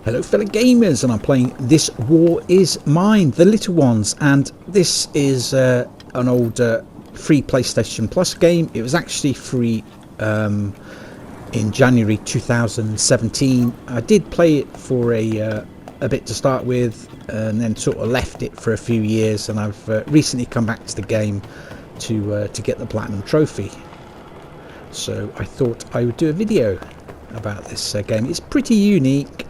Hello fellow gamers, and I'm playing This War Is Mine, the little ones, and this is an old free PlayStation Plus game. It was actually free in January 2017. I did play it for a bit to start with, and then sort of left it for a few years, and I've recently come back to the game to get the Platinum Trophy. So I thought I would do a video about this game. It's pretty unique.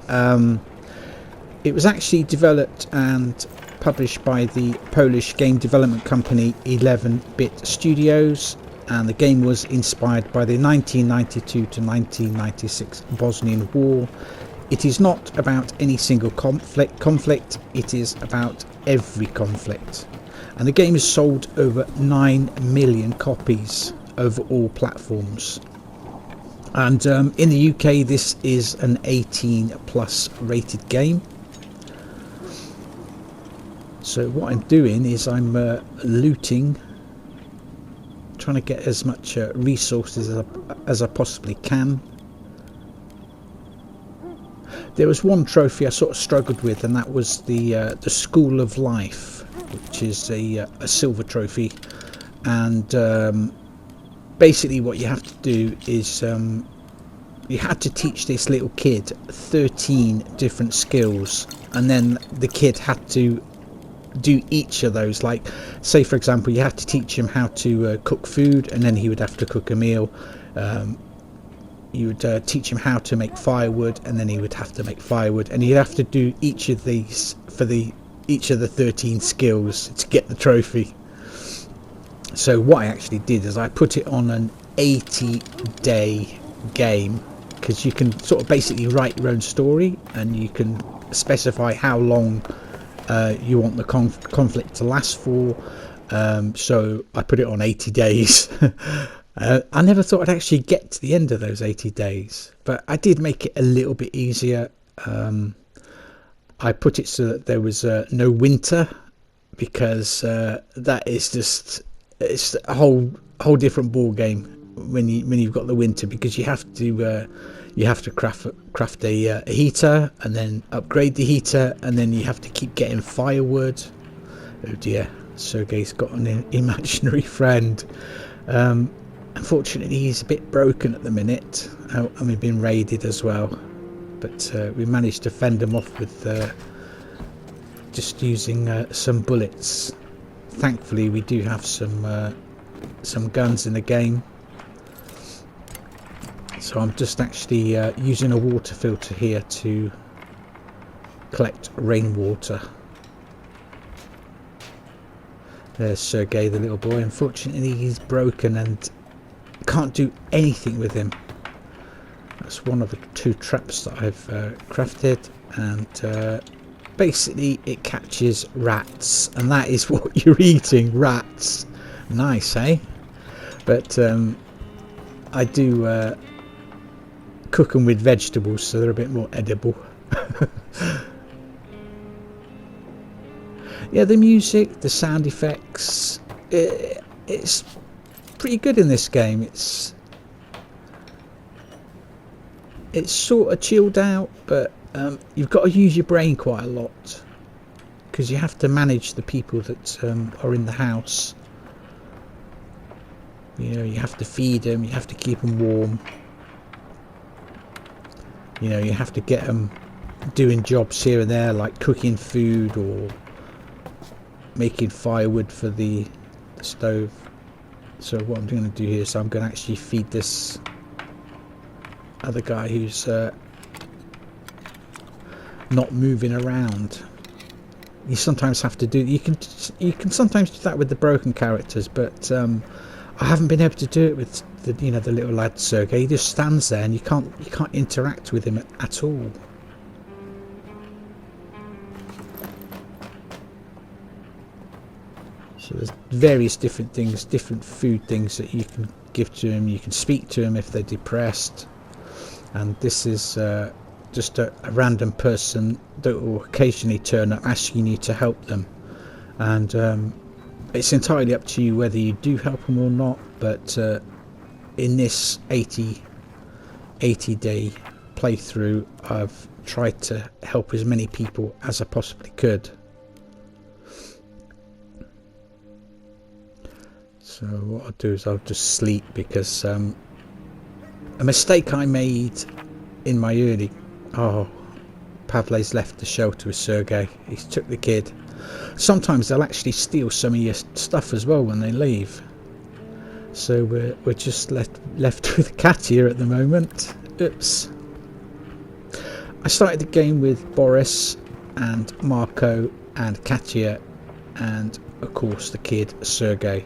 It was actually developed and published by the Polish game development company 11-Bit Studios, and the game was inspired by the 1992 to 1996 Bosnian War. It is not about any single conflict, it is about every conflict, and the game has sold over 9 million copies over all platforms. And in the UK, this is an 18 plus rated game. So what I'm doing is I'm looting, trying to get as much resources as I possibly can. There was one trophy I sort of struggled with, and that was the School of Life, which is a silver trophy. And basically what you have to do is you had to teach this little kid 13 different skills, and then the kid had to do each of those. Like, say for example, you had to teach him how to cook food, and then he would have to cook a meal. You would teach him how to make firewood, and then he would have to make firewood, and you'd have to do each of these for each of the 13 skills to get the trophy. So what I actually did is I put it on an 80-day game, because you can sort of basically write your own story, and you can specify how long you want the conflict to last for. So I put it on 80 days. I never thought I'd actually get to the end of those 80 days, but I did make it a little bit easier. I put it so that there was no winter, because that is just, it's a whole different ball game when you've got the winter, because you have to craft a heater, and then upgrade the heater, and then you have to keep getting firewood. Oh dear, Sergei's got an imaginary friend. Unfortunately, he's a bit broken at the minute, and we've been raided as well, but we managed to fend him off with just using some bullets. Thankfully, we do have some guns in the game. So I'm just actually using a water filter here to collect rainwater. There's Sergei, the little boy. Unfortunately, he's broken and can't do anything with him. That's one of the 2 traps that I've crafted, and basically it catches rats, and that is what you're eating, rats. Nice, eh? But I do cook them with vegetables, so they're a bit more edible. Yeah, the music, the sound effects, it's pretty good in this game. It's sort of chilled out, but you've got to use your brain quite a lot, because you have to manage the people that are in the house. You know, you have to feed them, you have to keep them warm. You know, you have to get them doing jobs here and there, like cooking food or making firewood for the stove. So what I'm going to do here is I'm going to actually feed this other guy who's not moving around. You sometimes have to do, you can sometimes do that with the broken characters, but I haven't been able to do it with the little lad Sergei. He just stands there, and you can't interact with him at all. So there's various different things, different food things that you can give to him. You can speak to him if they're depressed, and this is just a random person that will occasionally turn up asking you to help them, and it's entirely up to you whether you do help them or not. But in this 80-day playthrough, I've tried to help as many people as I possibly could. So what I'll do is I'll just sleep, because a mistake I made in my early... Oh, Pavle's left the shelter with Sergei. He's took the kid. Sometimes they'll actually steal some of your stuff as well when they leave. So we're just left with Katia at the moment. Oops. I started the game with Boris and Marko and Katia, and of course the kid Sergei.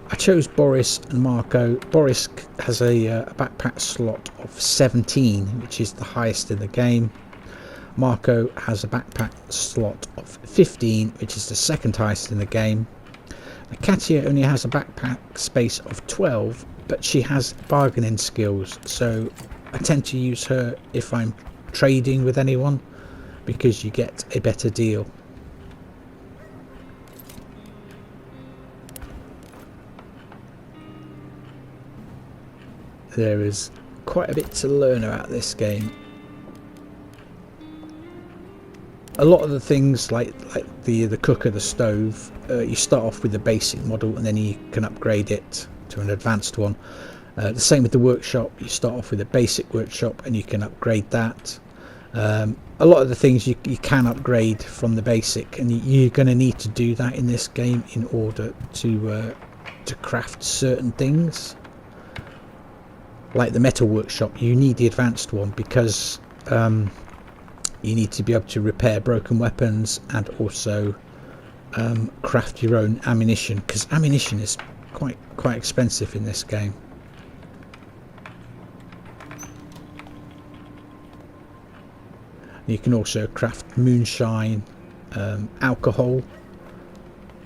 I chose Boris and Marko. Boris has a backpack slot of 17, which is the highest in the game. Marko has a backpack slot of 15, which is the second highest in the game. Now, Katia only has a backpack space of 12, but she has bargaining skills, so I tend to use her if I'm trading with anyone, because you get a better deal. There is quite a bit to learn about this game. A lot of the things like the cooker, the stove, you start off with the basic model and then you can upgrade it to an advanced one. The same with the workshop. You start off with a basic workshop and you can upgrade that. A lot of the things you can upgrade from the basic, and you're going to need to do that in this game in order to craft certain things. Like the metal workshop, you need the advanced one, because you need to be able to repair broken weapons and also craft your own ammunition, because ammunition is quite expensive in this game. You can also craft moonshine, alcohol,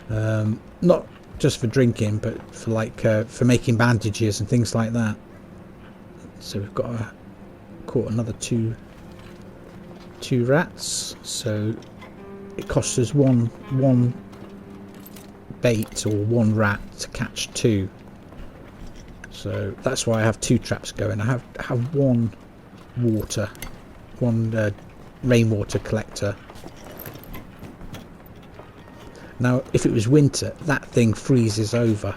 not just for drinking, but for for making bandages and things like that. So we've caught another two rats. So it costs us one bait or one rat to catch two. So that's why I have two traps going. I have one rainwater collector. Now if it was winter, that thing freezes over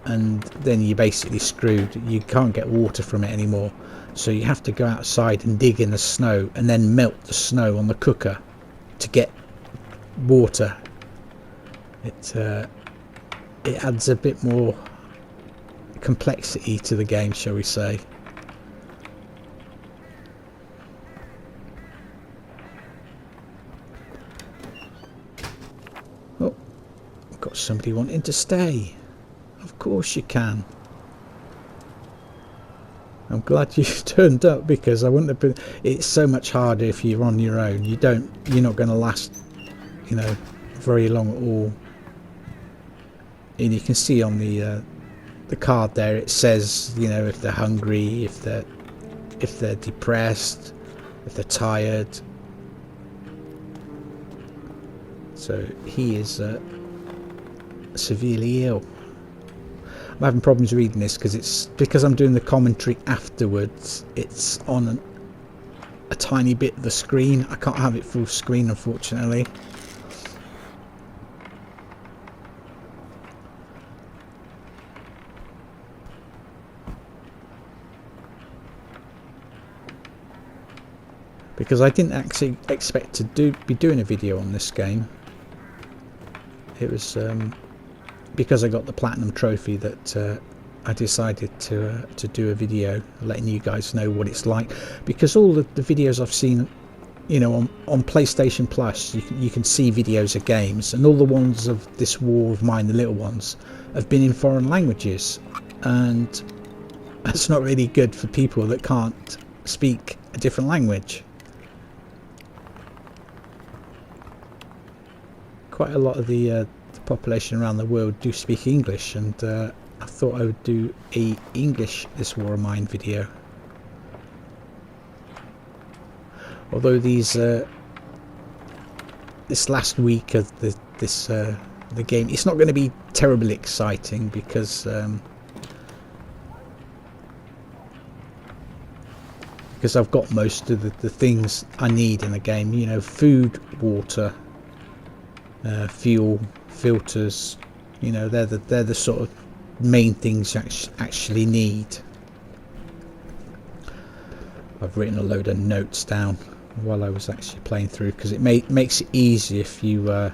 and then you're basically screwed. You can't get water from it anymore, so you have to go outside and dig in the snow and then melt the snow on the cooker to get water. It adds a bit more complexity to the game, shall we say. Oh, I've got somebody wanting to stay. Of course you can. I'm glad you turned up, because I wouldn't have been. It's so much harder if you're on your own. You're not going to last, very long at all. And you can see on the card there, it says, if they're hungry, if they're depressed, if they're tired. So he is severely ill. I'm having problems reading this because I'm doing the commentary afterwards. It's on a tiny bit of the screen. I can't have it full screen, unfortunately. Because I didn't actually expect to be doing a video on this game. It was because I got the platinum trophy that I decided to do a video letting you guys know what it's like, because all the videos I've seen, on PlayStation Plus, you can see videos of games, and all the ones of this war of mine, the little ones, have been in foreign languages, and that's not really good for people that can't speak a different language. Quite a lot of the population around the world do speak English, and I thought I would do a English This War of Mine video. Although this last week of the game, it's not going to be terribly exciting, because because I've got most of the things I need in the game. You know, food, water, fuel, filters. You know, they're the sort of main things you actually need. I've written a load of notes down while I was actually playing through, because it makes it easy if you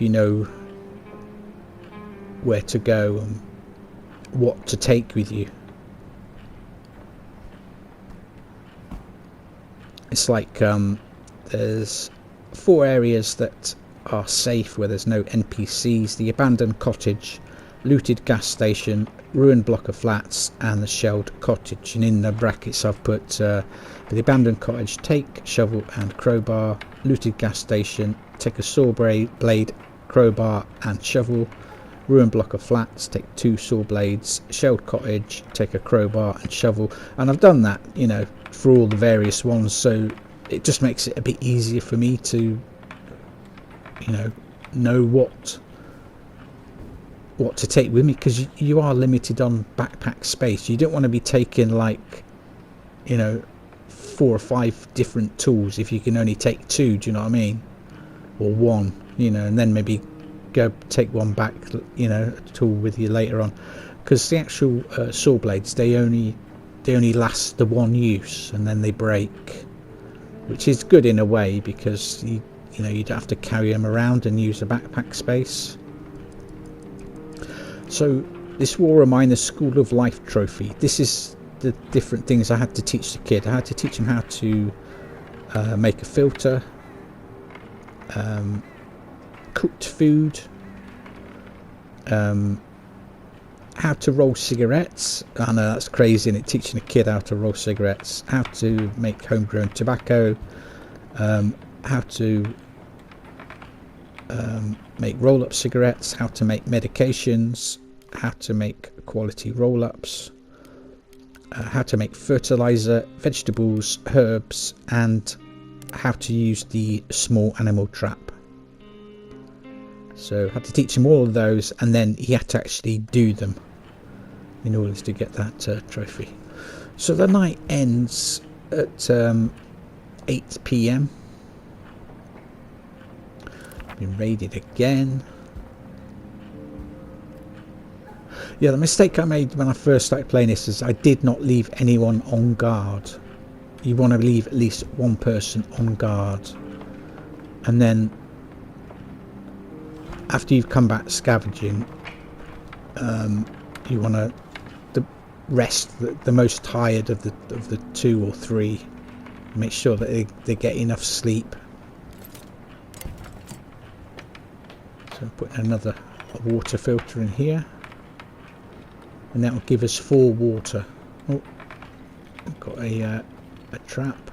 know where to go and what to take with you. It's like there's 4 areas that are safe where there's no NPCs: the abandoned cottage, looted gas station, ruined block of flats, and the shelled cottage. And in the brackets I've put for the abandoned cottage, take shovel and crowbar. Looted gas station, take a saw blade, crowbar and shovel. Ruined block of flats, take 2 saw blades. Shelled cottage, take a crowbar and shovel. And I've done that, you know, for all the various ones, so it just makes it a bit easier for me to, you know what to take with me, because you are limited on backpack space. You don't want to be taking, like, you know, 4 or 5 different tools if you can only take 2, do you know what I mean, or 1, you know, and then maybe go take 1 back, you know, a tool with you later on, because the actual saw blades, they only last the 1 use and then they break, which is good in a way, because you know, you don't have to carry them around and use the backpack space. So this War of Mine, the School of Life trophy, this is the different things I had to teach the kid. I had to teach him how to make a filter, cooked food, how to roll cigarettes. I know that's crazy, and teaching a kid how to roll cigarettes, how to make homegrown tobacco, how to make roll-up cigarettes, how to make medications, how to make quality roll-ups, how to make fertilizer, vegetables, herbs, and how to use the small animal trap. So I had to teach him all of those, and then he had to actually do them in order to get that trophy. So the night ends at 8 PM. Been raided again. Yeah, the mistake I made when I first started playing this is I did not leave anyone on guard. You want to leave at least 1 person on guard, and then after you've come back scavenging, you want to rest the most tired of the 2 or 3. Make sure that they get enough sleep. So I'm putting another water filter in here, and that will give us 4 water. Oh, I've got a trap,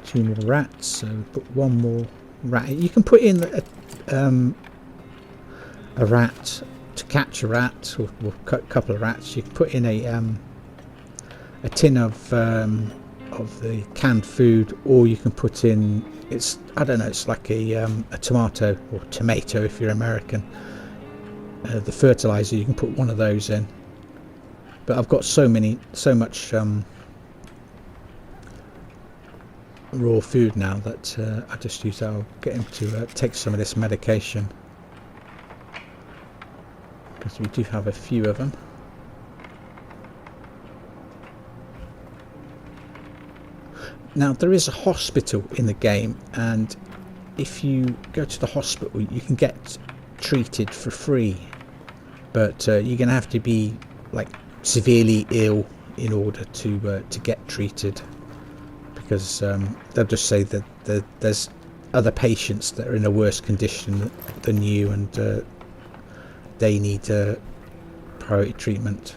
2 more rats, so put 1 more rat. You can put in a rat to catch a rat, or a couple of rats. You can put in a tin of the canned food, or you can put in, it's, I don't know, it's like a tomato, or tomato if you're American. The fertilizer, you can put 1 of those in. But I've got so much raw food now that I just use that. I'll get him to take some of this medication, because we do have a few of them. Now there is a hospital in the game, and if you go to the hospital you can get treated for free, but you're going to have to be like severely ill in order to get treated, because they'll just say that there's other patients that are in a worse condition than you, and they need priority treatment.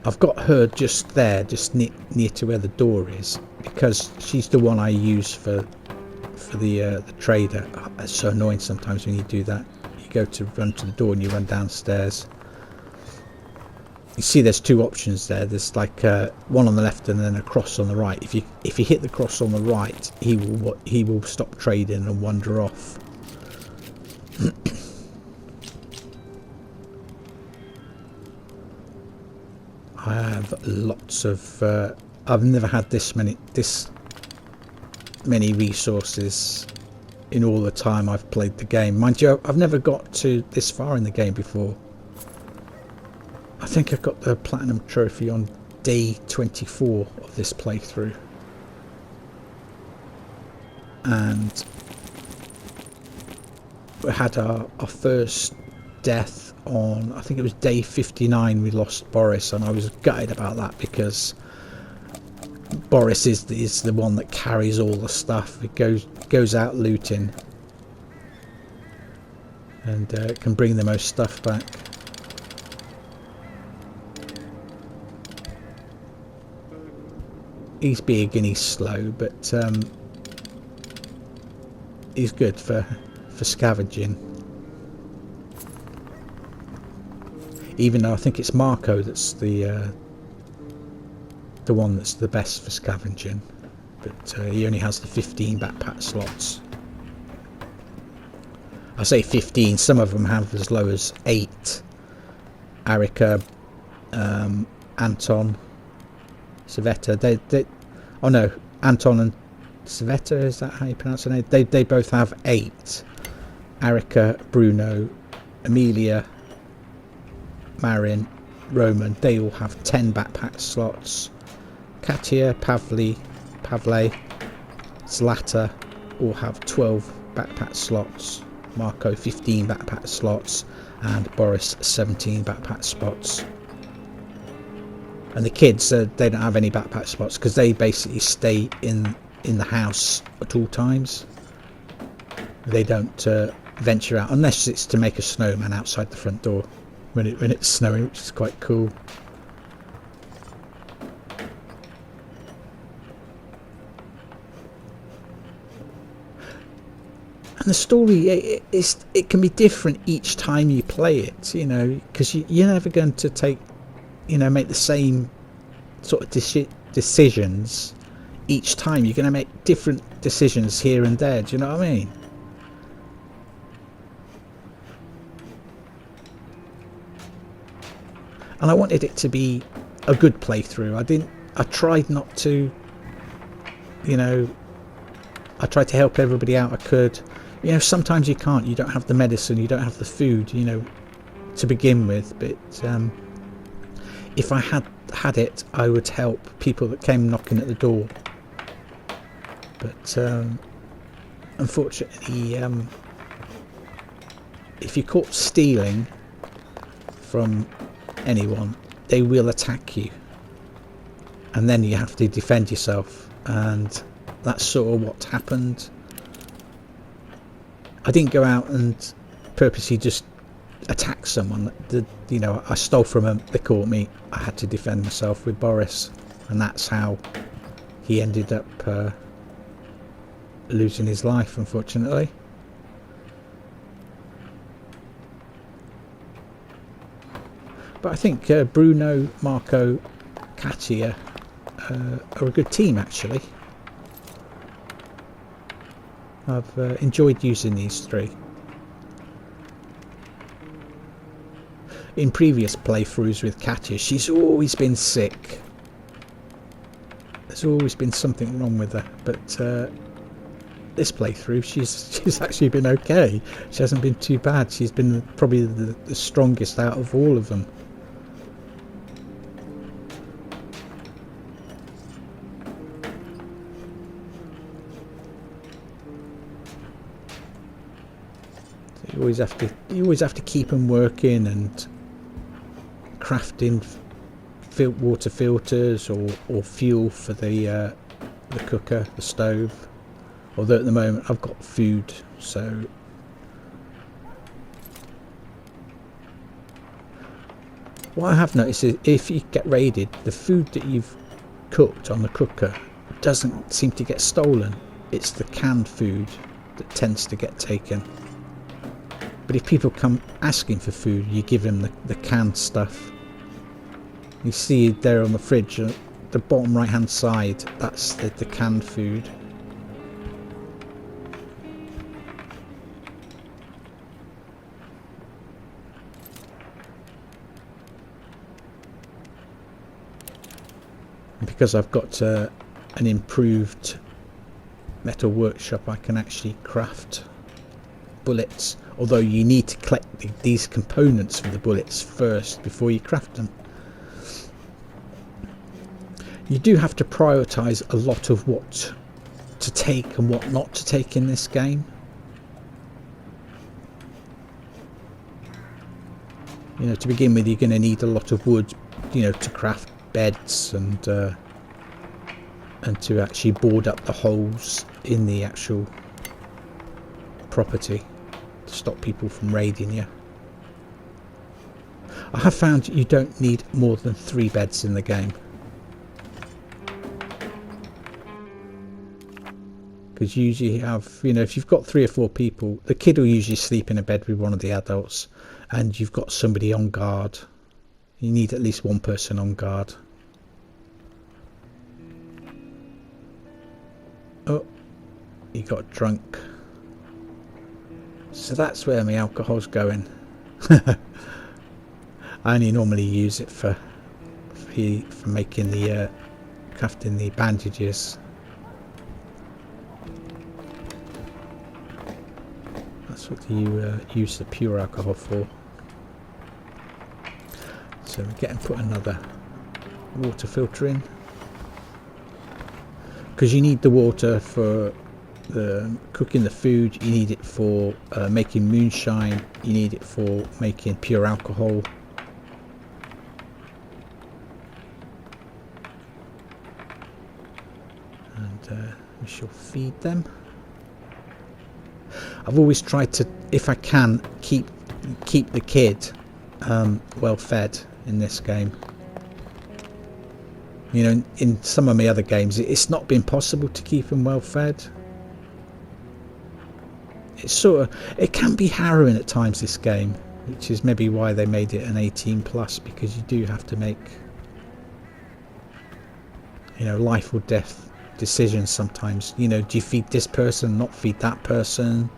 I've got her just there, just near to where the door is, because she's the one I use for the trader. It's so annoying sometimes when you do that. You go to run to the door and you run downstairs. You see there's 2 options there. There's like one on the left and then a cross on the right. If you hit the cross on the right, he will stop trading and wander off. I have lots of I've never had this many resources in all the time I've played the game. Mind you, I've never got to this far in the game before. I think I got the platinum trophy on day 24 of this playthrough, and we had our first death on, I think it was day 59. We lost Boris, and I was gutted about that because Boris is the one that carries all the stuff. It goes out looting and can bring the most stuff back. He's big and he's slow, but he's good for scavenging. Even though I think it's Marko that's the one that's the best for scavenging, but he only has the 15 backpack slots. I say 15, some of them have as low as 8. Arika, Anton, Sveta, they oh no, Anton and Sveta, is that how you pronounce it? They both have 8. Arika, Bruno, Amelia, Marin, Roman, they all have 10 backpack slots. Katia, Pavle, Zlata all have 12 backpack slots. Marko 15 backpack slots, and Boris 17 backpack spots. And the kids, they don't have any backpack spots because they basically stay in the house at all times. They don't venture out unless it's to make a snowman outside the front door when it's snowing, which is quite cool. And the story, it can be different each time you play it, you know, because you're never going to make the same sort of decisions each time. You're going to make different decisions here and there. Do you know what I mean? And I wanted it to be a good playthrough. I tried not to, I tried to help everybody out I could. Sometimes you can't. You don't have the medicine, you don't have the food, to begin with. But if I had it, I would help people that came knocking at the door. But unfortunately, if you're caught stealing from anyone, they will attack you, and then you have to defend yourself. And that's sort of what happened. I didn't go out and purposely just attack someone. I stole from them, they caught me, I had to defend myself with Boris, and that's how he ended up losing his life, unfortunately. But I think Bruno, Marko, Katia are a good team, actually. I've enjoyed using these three. In previous playthroughs with Katia, she's always been sick. There's always been something wrong with her, but this playthrough she's actually been okay. She hasn't been too bad. She's been probably the strongest out of all of them. You always have to keep them working and crafting water filters or fuel for the cooker, the stove. Although at the moment I've got food, so what I have noticed is if you get raided, the food that you've cooked on the cooker doesn't seem to get stolen. It's the canned food that tends to get taken. But if people come asking for food, you give them the canned stuff. You see there on the fridge, the bottom right hand side, that's the canned food. because I've got an improved metal workshop, I can actually craft bullets, although you need to collect these components for the bullets first before you craft them. You do have to prioritize a lot of what to take and what not to take in this game. You know, to begin with, you're going to need a lot of wood, you know, to craft beds and to actually board up the holes in the actual property to stop people from raiding you. I have found you don't need more than 3 beds in the game, because you usually have, you know, if you've got 3 or 4 people, the kid will usually sleep in a bed with one of the adults, and you've got somebody on guard. You need at least one person on guard. Oh, he got drunk. So that's where my alcohol's going. I only normally use it for making the crafting the bandages. That's what you use the pure alcohol for. So we're getting put another water filter in, because you need the water for cooking the food, you need it for making moonshine, you need it for making pure alcohol. And we shall feed them. I've always tried to, if I can, keep the kid well fed in this game. You know, in some of my other games, it's not been possible to keep him well fed. It's sort of, it can be harrowing at times, this game, which is maybe why they made it an 18+, because you do have to make, you know, life or death decisions sometimes. You know, do you feed this person, not feed that person?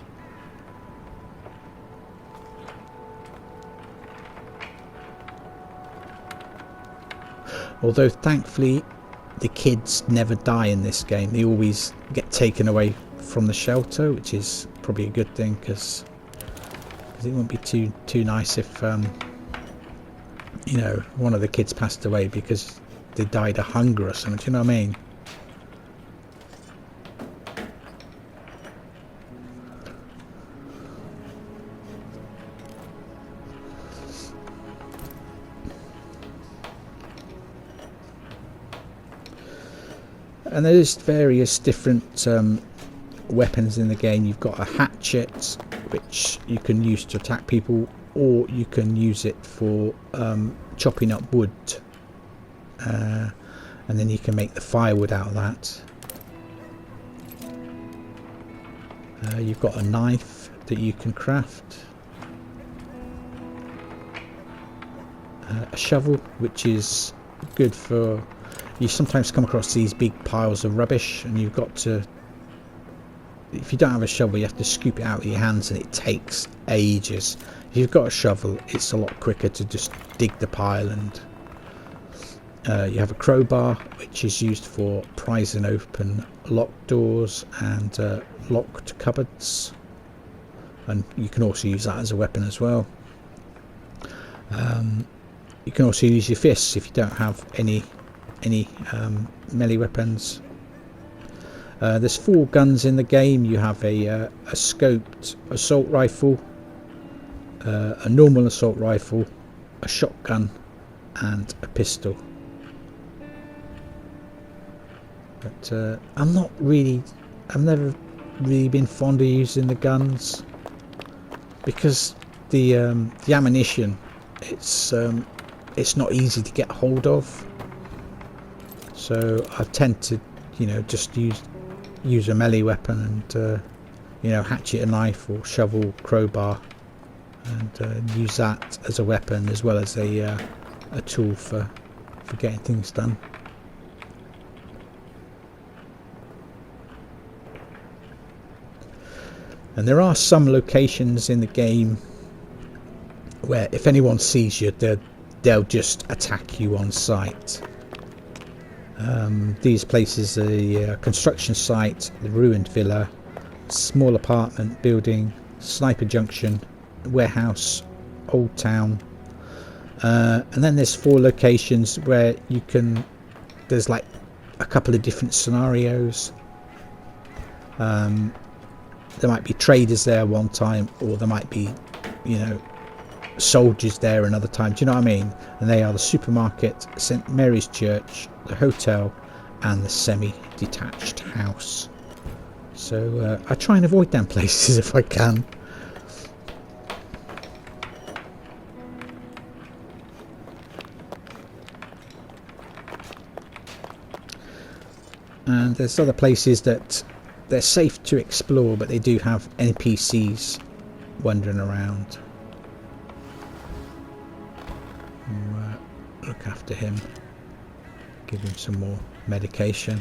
Although thankfully the kids never die in this game. They always get taken away from the shelter, which is probably a good thing, because it wouldn't be too nice if you know, one of the kids passed away because they died of hunger or something. Do you know what I mean? And there's various different weapons in the game. You've got a hatchet, which you can use to attack people, or you can use it for chopping up wood, and then you can make the firewood out of that. You've got a knife that you can craft, a shovel, which is good for, you sometimes come across these big piles of rubbish, and you've got to, if you don't have a shovel, you have to scoop it out with your hands, and it takes ages. If you've got a shovel, it's a lot quicker to just dig the pile. And you have a crowbar, which is used for prizing open locked doors and locked cupboards, and you can also use that as a weapon as well. You can also use your fists if you don't have any melee weapons. There's 4 guns in the game. You have a scoped assault rifle, a normal assault rifle, a shotgun, and a pistol. But I've never really been fond of using the guns, because the ammunition, it's not easy to get hold of. So I tend to, you know, just use a melee weapon, and you know, hatchet, a knife, or shovel, crowbar, and use that as a weapon as well as a tool for getting things done. And there are some locations in the game where if anyone sees you, they'll just attack you on sight. These places are the construction site, the ruined villa, small apartment building, sniper junction, warehouse, old town, and then there's 4 locations where you can, there's like a couple of different scenarios. There might be traders there one time, or there might be, you know, soldiers there another time. Do you know what I mean? And they are the supermarket, St Mary's Church, the hotel, and the semi-detached house. So I try and avoid them places if I can. And there's other places that they're safe to explore, but they do have NPCs wandering around. We'll, look after him, give him some more medication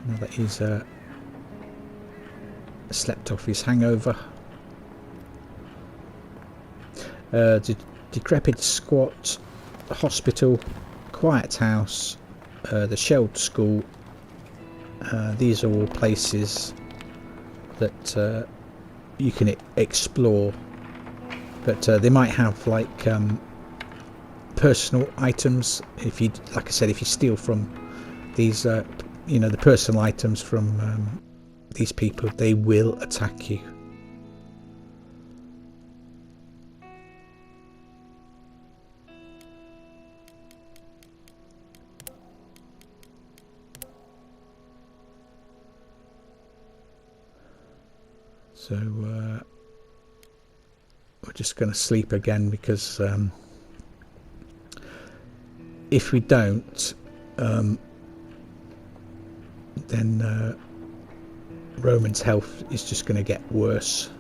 now that he's slept off his hangover. The decrepit squat, the hospital, quiet house, the shelled school. These are all places that you can explore, but they might have like personal items. If you, like I said, if you steal from these, you know, the personal items from these people, they will attack you. So we're just going to sleep again, because if we don't, then Roman's health is just going to get worse.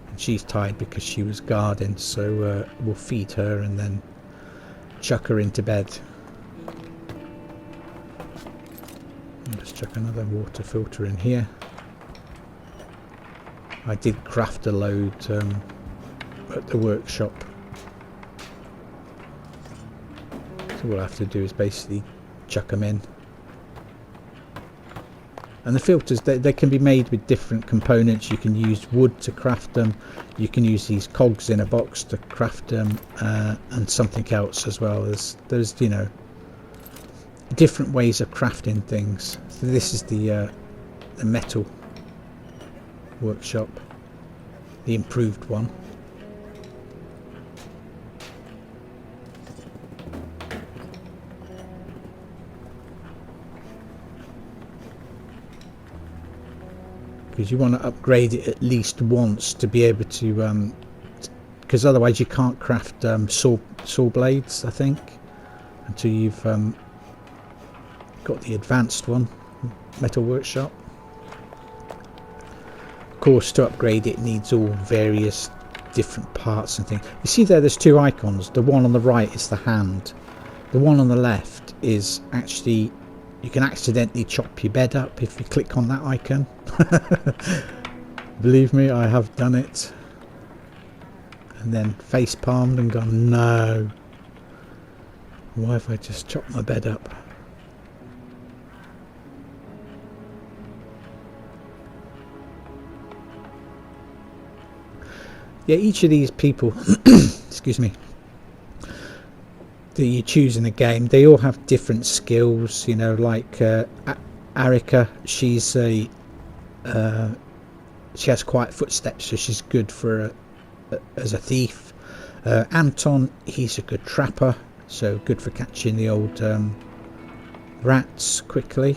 And she's tired because she was guarding, so we'll feed her and then chuck her into bed. Let's chuck another water filter in here. I did craft a load at the workshop. So what I have to do is basically chuck them in. And the filters, they can be made with different components. You can use wood to craft them. You can use these cogs in a box to craft them, and something else as well. There's you know, different ways of crafting things. So this is the metal workshop, the improved one. Because you want to upgrade it at least once to be able to, because otherwise you can't craft saw blades, I think, until you've got the advanced one, metal workshop. Of course, to upgrade it needs all various different parts and things. You see there's 2 icons. The one on the right is the hand. The one on the left is actually, you can accidentally chop your bed up if you click on that icon. Believe me, I have done it. And then face palmed and gone, no, why have I just chopped my bed up? Yeah, each of these people, excuse me, that you choose in the game, they all have different skills. You know, like Arika, she's she has quiet footsteps, so she's good for as a thief. Anton, he's a good trapper, so good for catching the old rats quickly.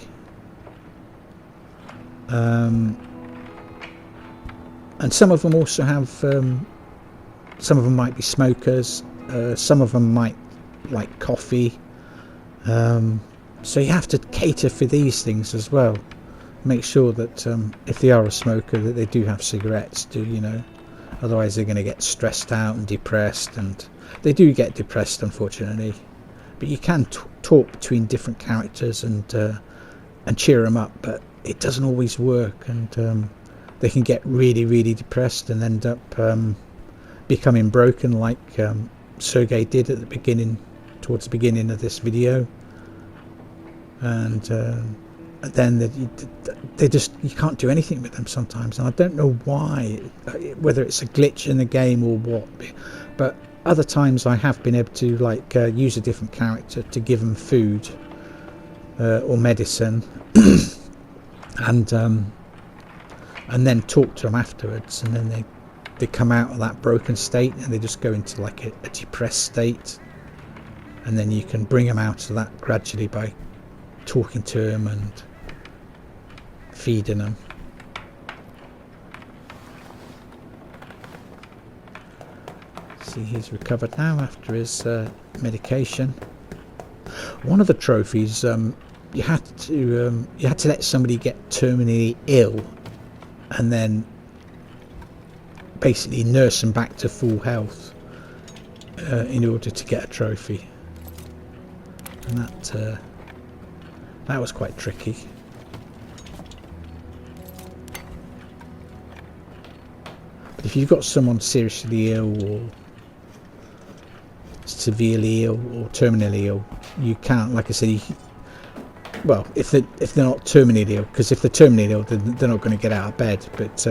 And some of them also have, some of them might be smokers, some of them might like coffee, so you have to cater for these things as well. Make sure that if they are a smoker, that they do have cigarettes too, you know, otherwise they're going to get stressed out and depressed, and they do get depressed, unfortunately. But you can talk between different characters and cheer them up, but it doesn't always work, and they can get really, really depressed and end up becoming broken, like Sergei did at the beginning towards the beginning of this video, and then they just, you can't do anything with them sometimes, and I don't know why, whether it's a glitch in the game or what, but other times I have been able to like use a different character to give them food or medicine and then talk to them afterwards, and then they come out of that broken state and they just go into like a depressed state, and then you can bring them out of that gradually by talking to them and feeding them. See, he's recovered now after his medication. One of the trophies, you had to let somebody get terminally ill and then basically nurse them back to full health in order to get a trophy, and that was quite tricky. But if you've got someone seriously ill or severely ill or terminally ill, you can't, like I said, well, if they're not terminally ill, because if they're terminally ill, they're not going to get out of bed. But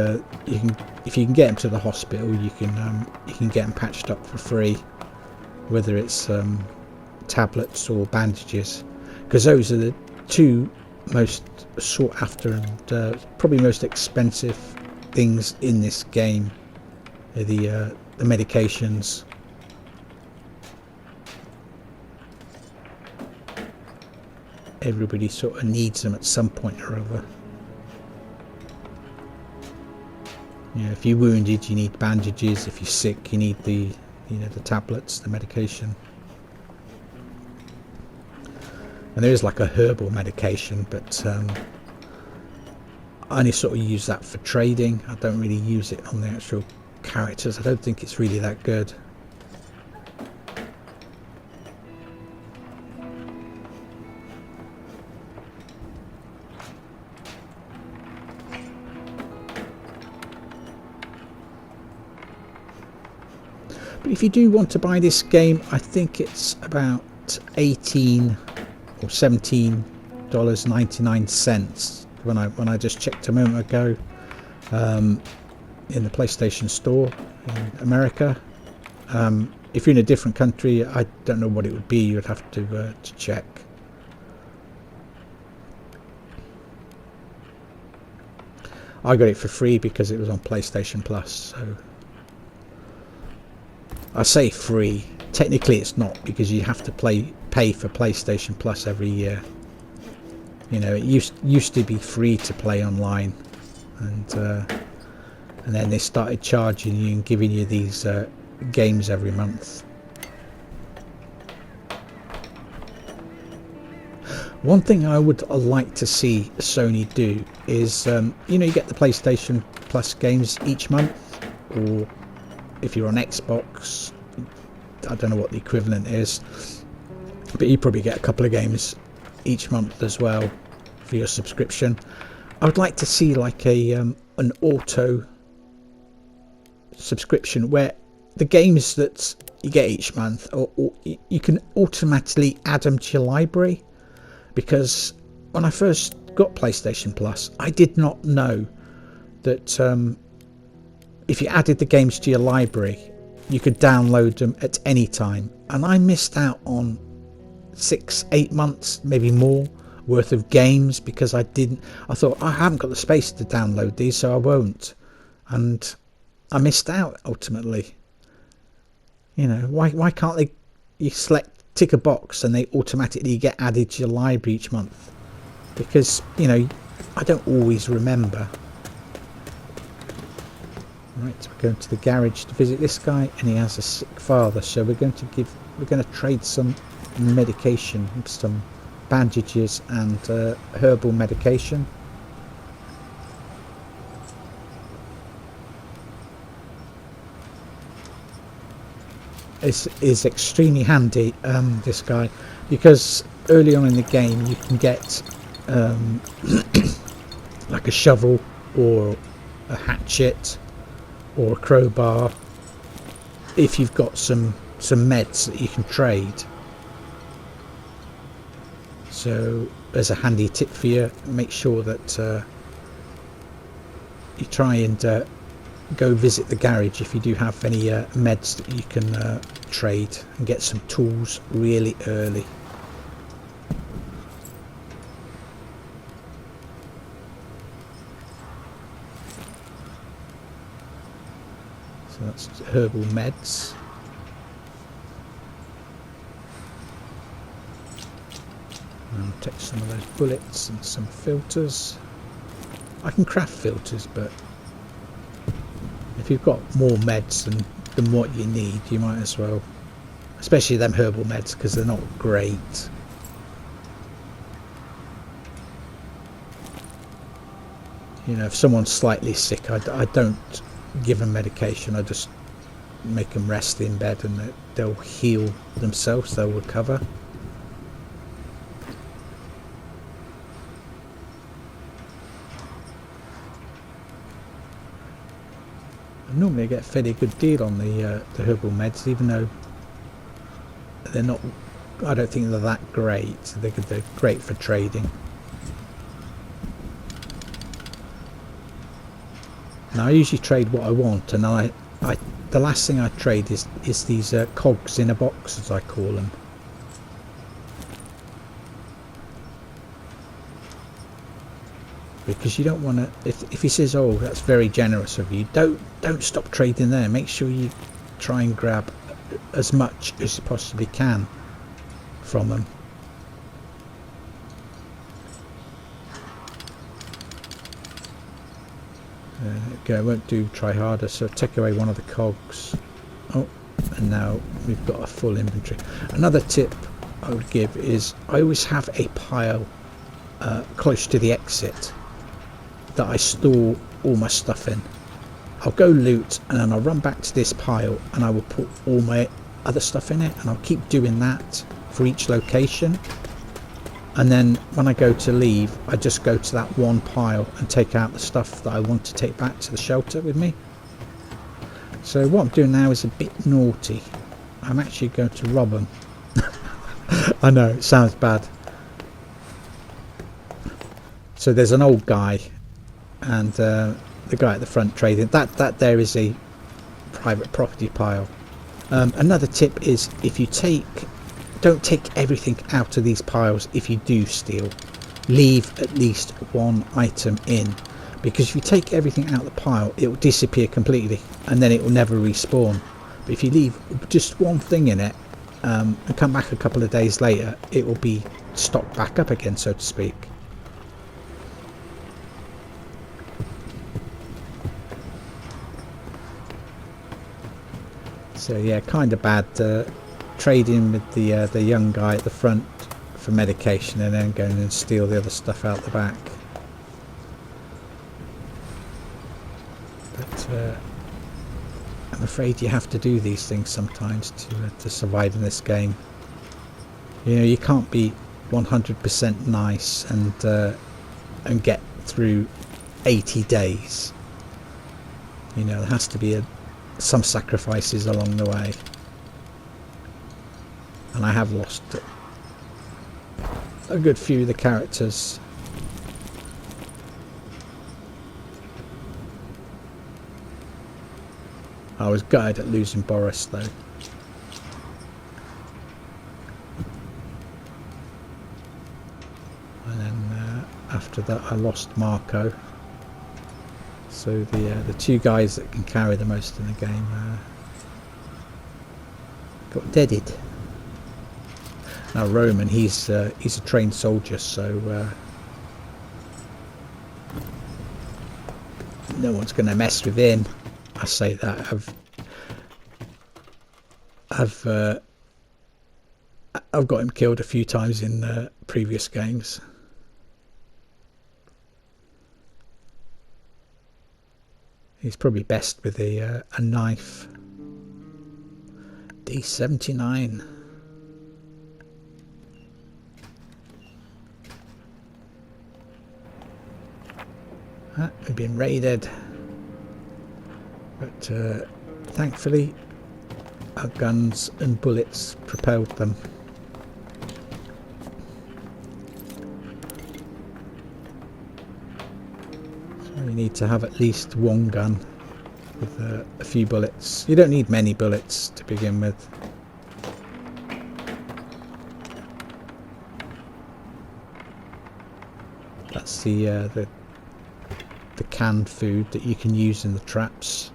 if you can get them to the hospital, you can get them patched up for free, whether it's tablets or bandages, because those are the two most sought after and probably most expensive things in this game. The medications. Everybody sort of needs them at some point or other. You know, if you're wounded, you need bandages. If you're sick, you need the tablets, the medication. And there is like a herbal medication, but I only sort of use that for trading. I don't really use it on the actual characters. I don't think it's really that good. But if you do want to buy this game, I think it's about $18 or $17.99 when I just checked a moment ago in the PlayStation Store in America. If you're in a different country, I don't know what it would be. You'd have to check. I got it for free because it was on PlayStation Plus, so I say free. Technically it's not, because you have to pay for PlayStation Plus every year. You know, it used to be free to play online, and then they started charging you and giving you these games every month. One thing I would like to see Sony do is, you know, you get the PlayStation Plus games each month, or if you're on Xbox, I don't know what the equivalent is, but you probably get a couple of games each month as well for your subscription. I would like to see like an auto subscription where the games that you get each month, or you can automatically add them to your library. Because when I first got PlayStation Plus, I did not know that if you added the games to your library, you could download them at any time, and I missed out on 6-8 months, maybe more, worth of games because I thought I haven't got the space to download these, so I won't, and I missed out ultimately. You know, why can't you tick a box and they automatically get added to your library each month? Because, you know, I don't always remember. Right, so we're going to the garage to visit this guy, and he has a sick father, so we're going to trade some medication, some bandages and herbal medication. Is extremely handy, this guy, because early on in the game you can get like a shovel or a hatchet or a crowbar if you've got some meds that you can trade. So there's a handy tip for you. Make sure that you try and go visit the garage if you do have any meds that you can trade, and get some tools really early. So that's herbal meds. And take some of those bullets and some filters. I can craft filters, but if you've got more meds than what you need, you might as well, especially them herbal meds, because they're not great. You know, if someone's slightly sick, I don't give them medication. I just make them rest in bed, and they'll heal themselves, they'll recover. Normally I get a fairly good deal on the herbal meds, even though they're not, I don't think they're that great. They're great for trading. Now I usually trade what I want, and the last thing I trade is these cogs in a box, as I call them. Because you don't want to, if he says, oh, that's very generous of you, don't stop trading there. Make sure you try and grab as much as you possibly can from them. Okay, I won't do try harder, so take away one of the cogs. Oh, and now we've got a full inventory. Another tip I would give is I always have a pile close to the exit that I store all my stuff in. I'll go loot, and then I'll run back to this pile, and I will put all my other stuff in it, and I'll keep doing that for each location. And then when I go to leave, I just go to that one pile and take out the stuff that I want to take back to the shelter with me. So what I'm doing now is a bit naughty. I'm actually going to rob them. I know, it sounds bad. So there's an old guy, and the guy at the front trading. That there is a private property pile. Another tip is, if you don't take everything out of these piles. If you do steal, leave at least one item in, because if you take everything out of the pile, it will disappear completely, and then it will never respawn. But if you leave just one thing in it, and come back a couple of days later, it will be stocked back up again, so to speak. So yeah, kind of bad trading with the young guy at the front for medication, and then going and steal the other stuff out the back. But I'm afraid you have to do these things sometimes to survive in this game. You know, you can't be 100% nice and get through 80 days. You know, there has to be some sacrifices along the way, and I have lost a good few of the characters. I was gutted at losing Boris though. And then after that I lost Marko. So the two guys that can carry the most in the game got deaded. Now Roman, he's a trained soldier, so no one's going to mess with him. I say that I've got him killed a few times in previous games. He's probably best with a knife. D79. We've been raided, but thankfully our guns and bullets propelled them. You need to have at least one gun with a few bullets. You don't need many bullets to begin with. That's the canned food that you can use in the traps,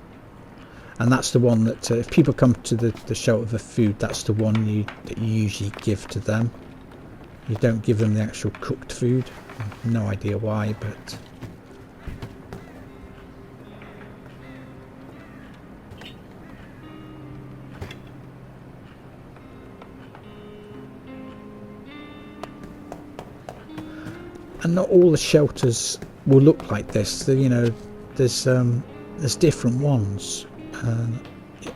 and that's the one that if people come to the shelter for food, that's the one that you usually give to them. You don't give them the actual cooked food. No idea why, but and not all the shelters will look like this. You know, there's different ones.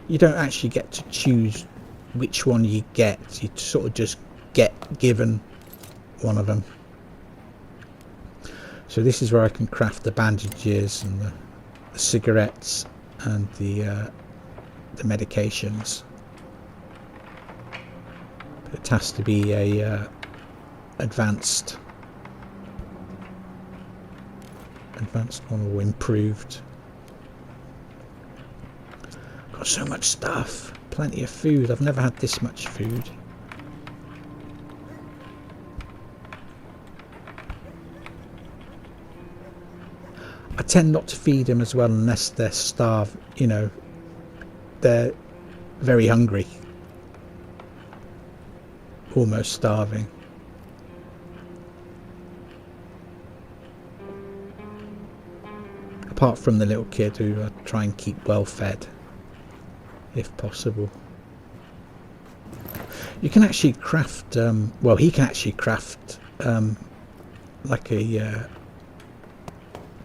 You don't actually get to choose which one you get. You sort of just get given one of them. So this is where I can craft the bandages and the cigarettes and the medications. But it has to be a advanced one or improved. Got so much stuff, plenty of food. I've never had this much food. I tend not to feed them as well unless they're starved. You know, they're very hungry, almost starving. Apart from the little kid, who I try and keep well fed if possible. You can actually craft well, he can actually craft like a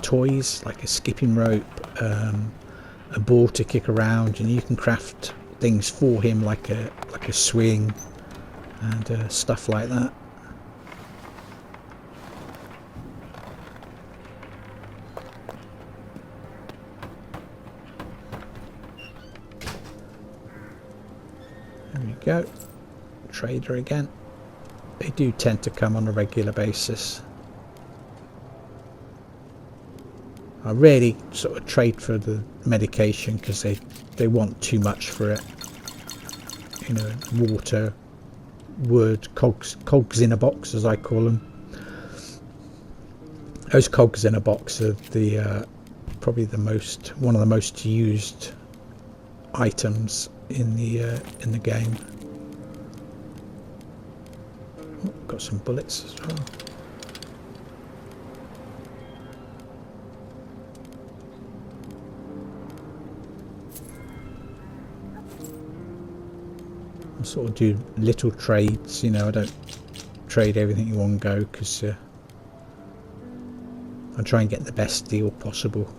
toys, like a skipping rope, a ball to kick around, and you can craft things for him like a swing and stuff like that. There we go. Trader again. They do tend to come on a regular basis. I rarely sort of trade for the medication because they want too much for it. You know, water, wood, cogs in a box, as I call them. Those cogs in a box are the probably one of the most used items in the game. Oh, got some bullets as well. I sort of do little trades, you know. I don't trade everything in one go because I try and get the best deal possible.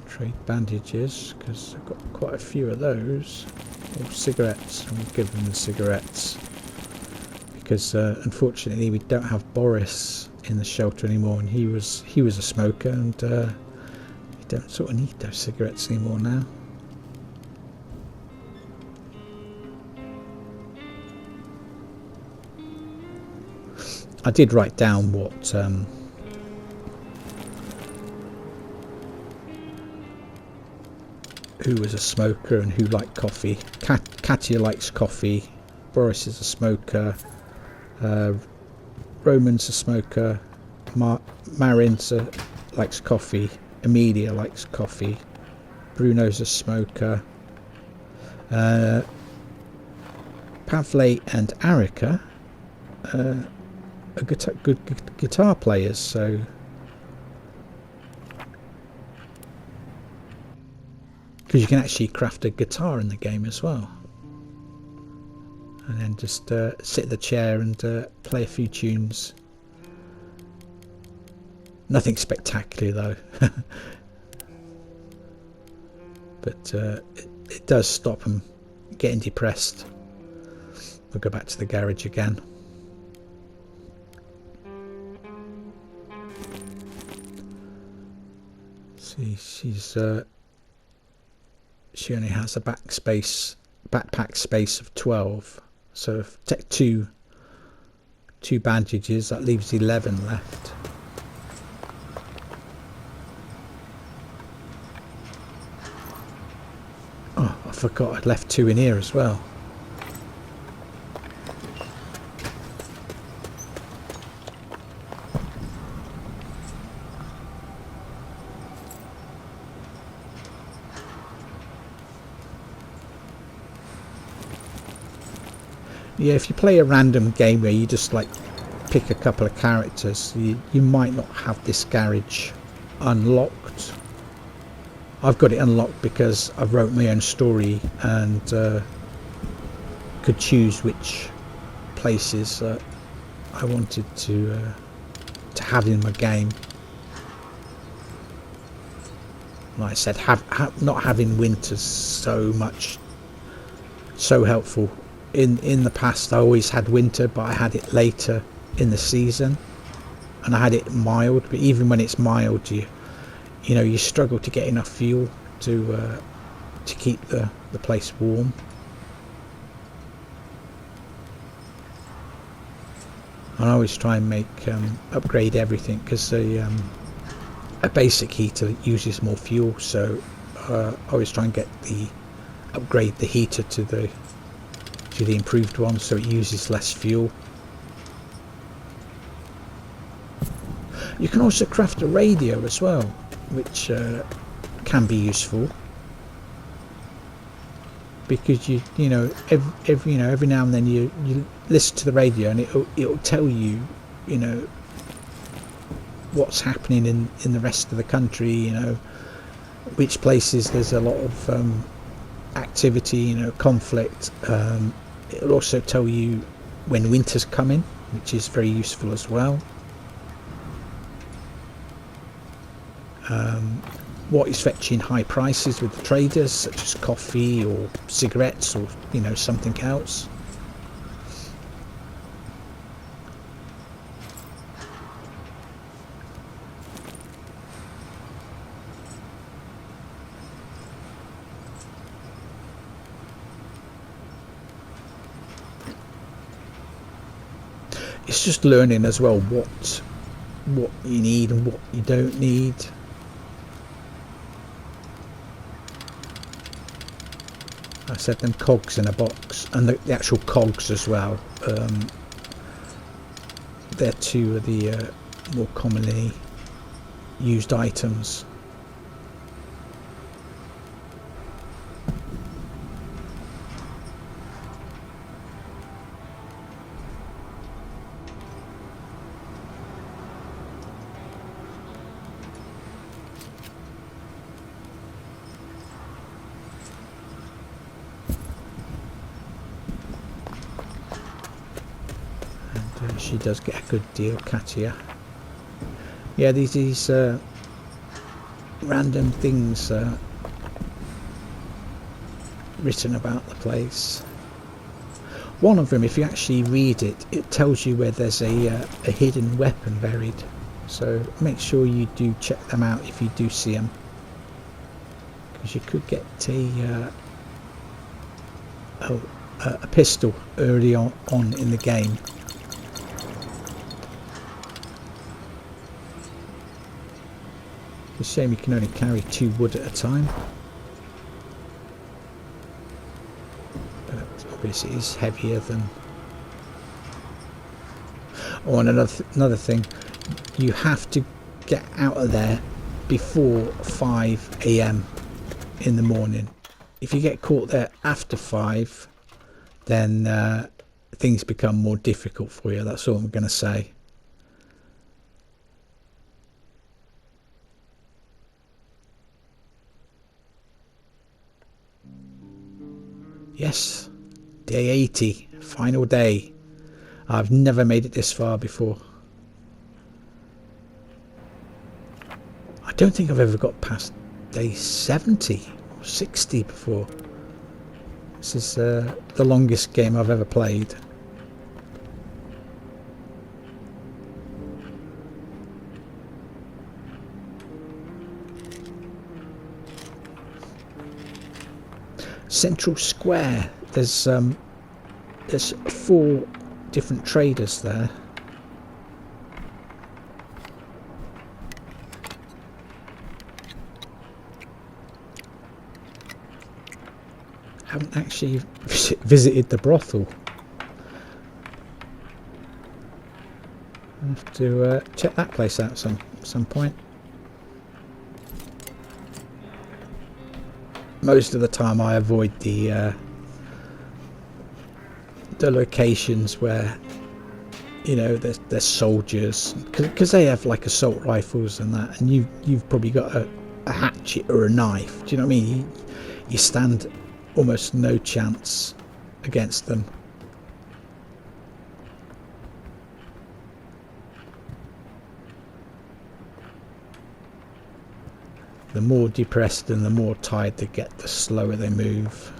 Trade bandages because I've got quite a few of those. Or cigarettes, and we'll give them the cigarettes because unfortunately we don't have Boris in the shelter anymore, and he was a smoker, and you don't sort of need those cigarettes anymore now. I did write down what who was a smoker and who liked coffee. Katia likes coffee, Boris is a smoker, Roman's a smoker, Marin likes coffee, Emilia likes coffee, Bruno's a smoker, Pavle and Arica are good guitar players, so because you can actually craft a guitar in the game as well, and then just sit in the chair and play a few tunes. Nothing spectacular though. But it does stop them getting depressed. We'll go back to the garage again. See, she only has a backpack space of 12, So if I take two bandages, that leaves 11 left. Oh, I forgot I'd left 2 in here as well. Yeah, if you play a random game where you just like pick a couple of characters, you might not have this garage unlocked. I've got it unlocked because I wrote my own story and could choose which places I wanted to have in my game. Like I said, not having winters so helpful. In the past I always had winter, but I had it later in the season, and I had it mild. But even when it's mild, you know you struggle to get enough fuel to keep the place warm. And I always try and make upgrade everything, because a basic heater uses more fuel, so I always try and upgrade the heater to the improved one, so it uses less fuel. You can also craft a radio as well, which can be useful, because you know every now and then you listen to the radio and it'll tell you what's happening in the rest of the country, which places there's a lot of activity, conflict. It'll also tell you when winter's coming, which is very useful as well. What is fetching high prices with the traders, such as coffee or cigarettes or something else. It's just learning as well what you need and what you don't need. I said them cogs in a box, and the actual cogs as well. They're 2 of the more commonly used items. She does get a good deal, Katia. Yeah, these random things written about the place. One of them, if you actually read it, it tells you where there's a hidden weapon buried. So make sure you do check them out if you do see them, because you could get a pistol early on in the game. It's a shame you can only carry 2 wood at a time, but obviously it is heavier than. Oh, and another thing, you have to get out of there before 5 AM in the morning. If you get caught there after 5, then things become more difficult for you. That's all I'm going to say. Yes, day 80, final day. I've never made it this far before. I don't think I've ever got past day 70 or 60 before. This is the longest game I've ever played. Central Square. There's there's 4 different traders there. Haven't actually visited the brothel. I have to check that place out some point. Most of the time I avoid the locations where, you know, there's soldiers, because they have like assault rifles and that, and you've probably got a hatchet or a knife. Do you know what I mean? You stand almost no chance against them. The more depressed and the more tired they get, the slower they move.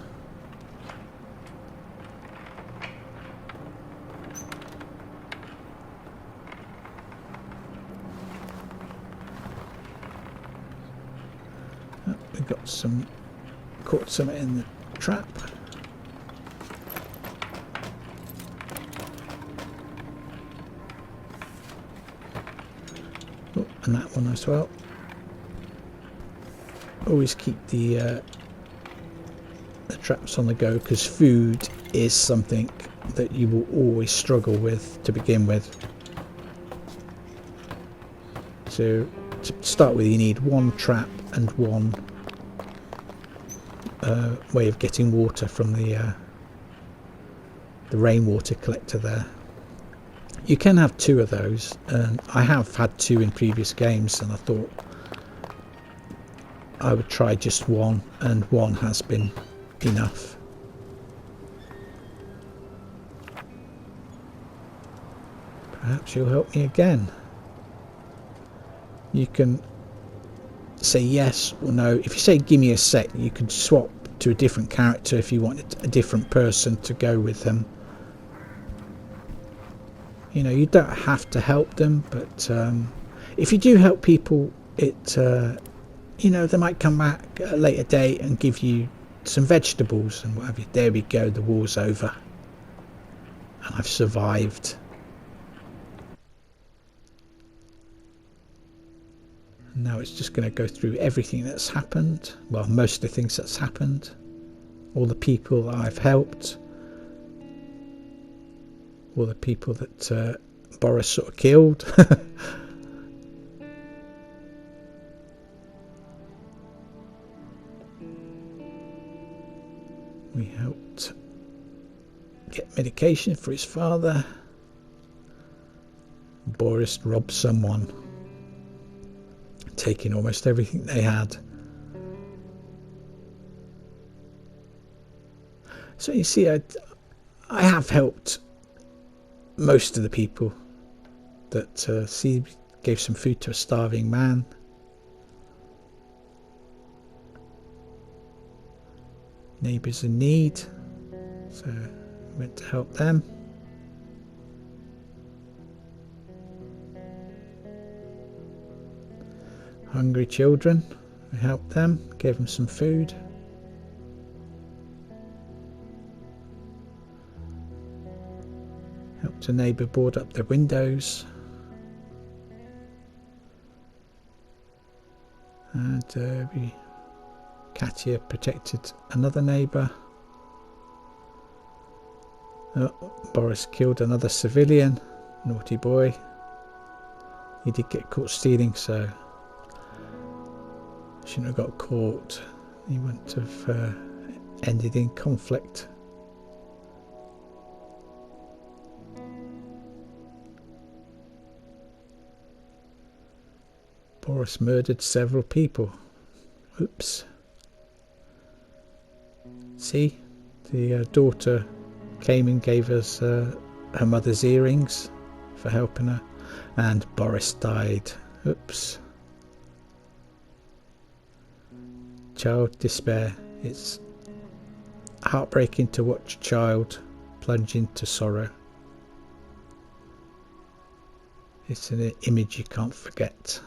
Oh, we got caught some in the trap. Oh, and that one as well. Always keep the traps on the go, because food is something that you will always struggle with to begin with. So to start with, you need 1 trap and 1 way of getting water from the rainwater collector there. You can have 2 of those, and I have had 2 in previous games, and I thought I would try just 1, and 1 has been enough. Perhaps you'll help me again. You can say yes or no. If you say give me a sec, you can swap to a different character if you wanted a different person to go with them. You know, you don't have to help them, but if you do help people, it you know, they might come back at a later date and give you some vegetables and what have you. There we go, the war's over and I've survived. And now it's just going to go through everything that's happened, well, most of the things that's happened, all the people that I've helped, all the people that Boris sort of killed. We helped get medication for his father. Boris robbed someone, taking almost everything they had. So you see, I have helped most of the people that see, gave some food to a starving man. Neighbours in need, so I went to help them. Hungry children, I helped them, gave them some food. Helped a neighbour board up their windows. And Katia protected another neighbour. Boris killed another civilian. Naughty boy. He did get caught stealing, so shouldn't have got caught. He wouldn't have ended in conflict. Boris murdered several people. Oops. See, the daughter came and gave us her mother's earrings for helping her, and Boris died. Oops. Child despair. It's heartbreaking to watch a child plunge into sorrow. It's an image you can't forget.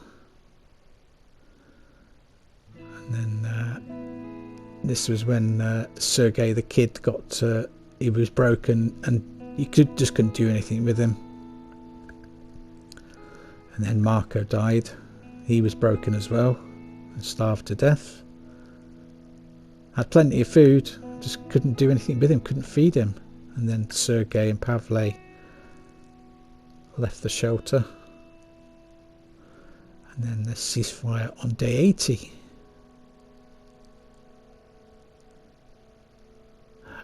And then this was when Sergei the kid got he was broken and you just couldn't do anything with him. And then Marko died. He was broken as well and starved to death. Had plenty of food, just couldn't do anything with him, couldn't feed him. And then Sergei and Pavle left the shelter. And then the ceasefire on day 80.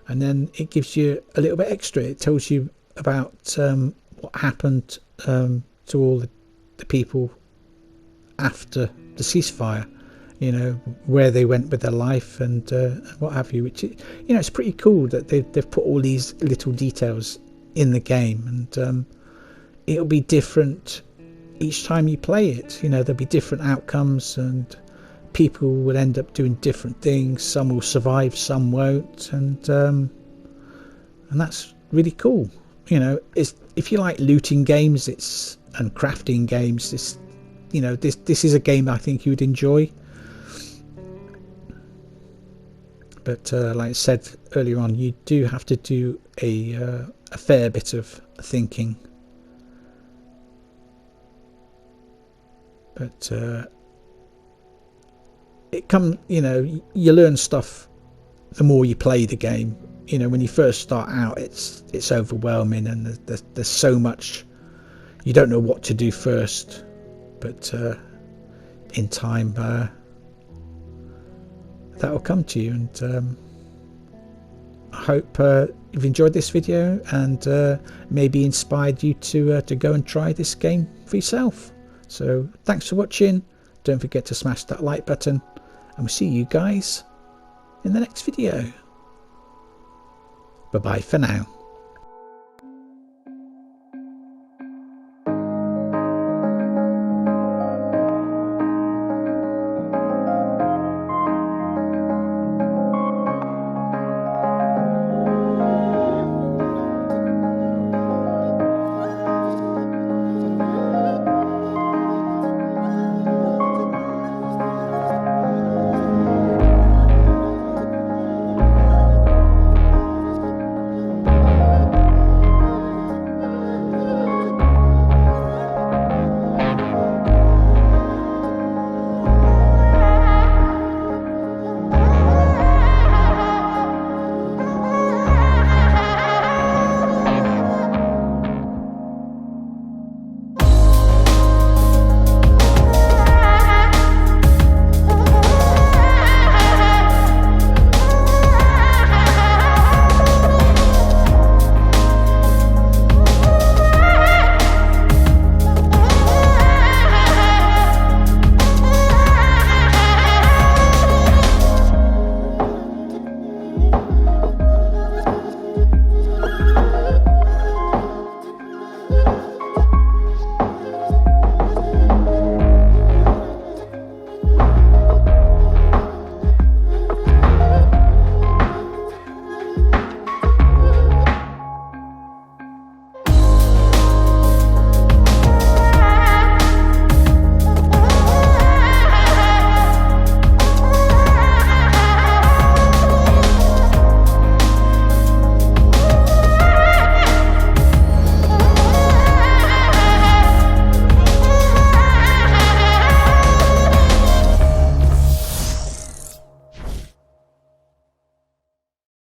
And then it gives you a little bit extra. It tells you about what happened to all the people after the ceasefire, you know, where they went with their life and what have you, which, you know, it's pretty cool that they've put all these little details in the game. And it'll be different each time you play it. You know, there'll be different outcomes and people will end up doing different things. Some will survive, some won't, and that's really cool. You know, it's, if you like looting games, and crafting games, this, you know, this is a game I think you would enjoy. But like I said earlier on, you do have to do a fair bit of thinking. But you know, you learn stuff the more you play the game. You know, when you first start out, it's overwhelming, and there's so much you don't know what to do first. But in time, that will come to you. And I hope you've enjoyed this video and maybe inspired you to go and try this game for yourself. So thanks for watching. Don't forget to smash that like button, and we'll see you guys in the next video. Bye bye for now.